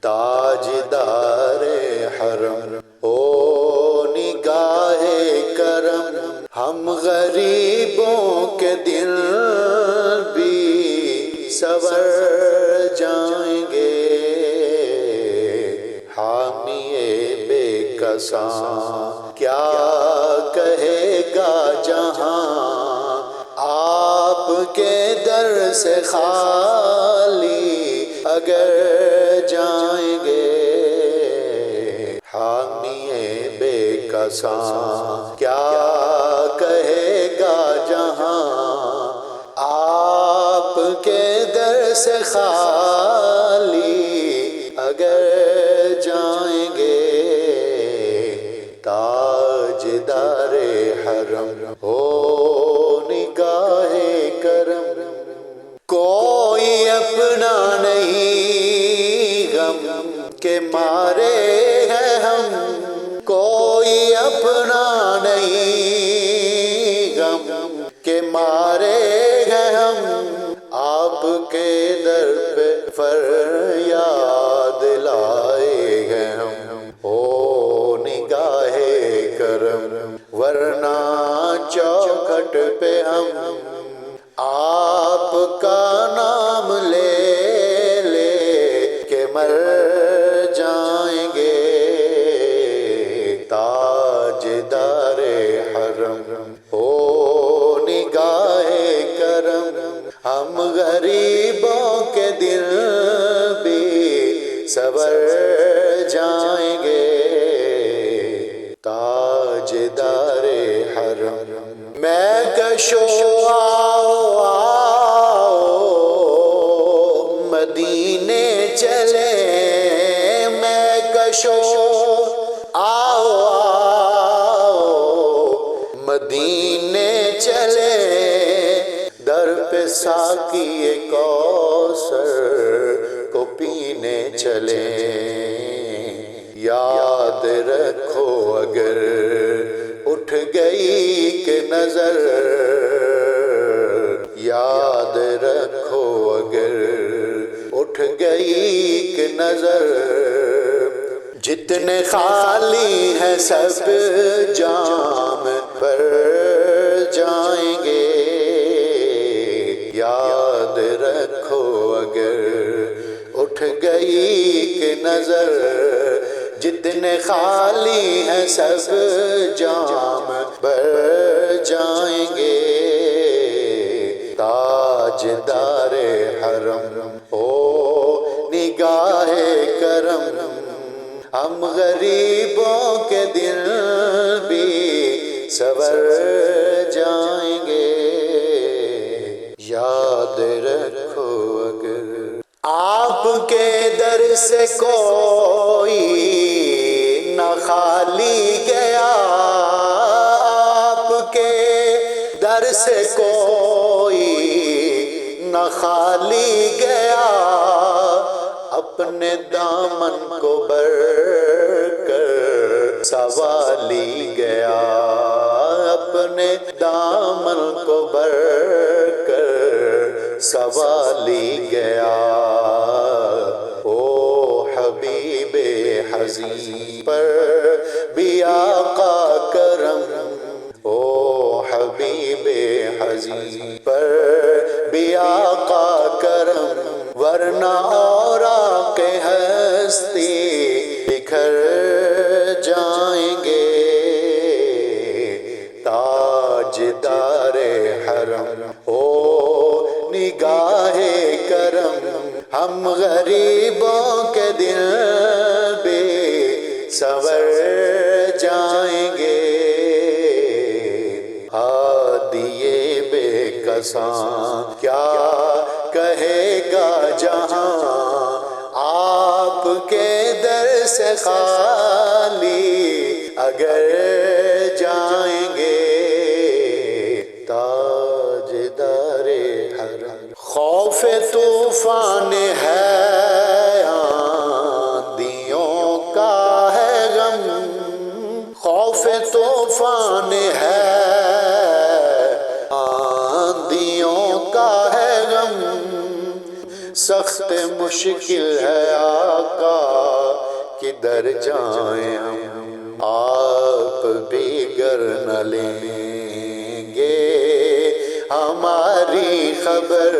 تاجدار حرم او نگاہ کرم، ہم غریبوں کے دل بھی سنور جائیں گے، حامی بے کساں کیا کہے گا جہاں، آپ کے در سے خالی اگر جائیں گے، حامی بے کساں کیا کہے گا جہاں، آپ کے در سے خالی اگر جائیں گے، تاجدار حرم ہو نگاہ کرم، کوئی اپنا نہیں غم کے مارے ہیں ہم، کوئی اپنا نہیں غم کے مارے ہیں ہم، آپ کے در پہ فریاد لائے ہیں ہم، او نگاہ کرم، ورنہ چوکھٹ پہ ہم آپ کا نام لے لے کے مر جائیں گے، تاجدار حرم ہو نگاہ کرم، ہم غریبوں کے دل بھی سنور جائیں گے، تاجدار حرم میں کشو آؤ آؤ مدینے چلے، میں کشو آؤ آؤ مدینے چلے، در پہ ساقی کوثر کو پینے چلے، یاد رکھو اگر اٹھ گئی کہ نظر، یاد رکھو اگر اٹھ گئی کہ نظر، جتنے خالی ہیں سب جام پر جائیں گے، یاد رکھو اگر اٹھ گئی کہ نظر، جتنے خالی ہیں سب جام بھر جائیں گے، تاجدار حرم او نگاہ کرم، ہم غریبوں کے دل بھی سنور جائیں گے، یاد رکھو اگر آپ کے در سے کوئی نہ خالی گیا، آپ کے در سے کوئی نہ خالی گیا، اپنے دامن کو بھر کر سنوالی گیا، اپنے دامن کو بھر کر سنوالی گیا، او حبیب حزین پر بھی آقا کرم، او حبیب حزین پر بھی آقا کرم، ورنہ اوراق ہستی بکھر جائیں گے، تاجدار حرم او نگاہ کرم، ہم غریبوں کے دل بھی سنور جائیں گے، ہادی بے کساں کیا کہے گا جہاں، آپ کے در سے خالی اگر جائیں گے، تاجدار حرم خوف طوفان ہے آندھیوں کا ہے غم، خوف طوفان ہے آندھیوں کا ہے غم، سخت مشکل ہے آقا کدھر جائیں ہم، آپ بھی گر نہ لیں گے ہماری خبر،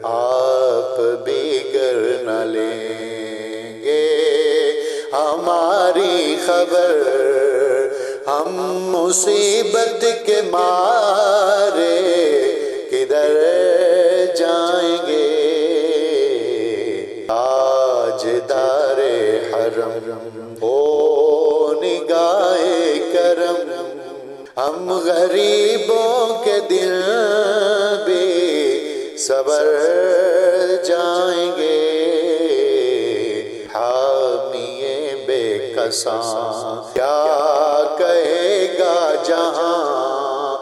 آپ بھی گر نہ لیں گے ہماری خبر، ہم مصیبت کے مارے کدھر جائیں گے، تاجدار حرم او نگاہ کرم، ہم غریبوں کے دل بھی صبر جائیں گے، حامی بے کساں کیا کہے گا جہاں،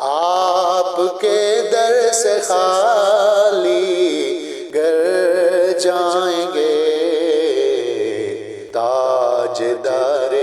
آپ کے در سے خالی گر جائیں گے، تاجدار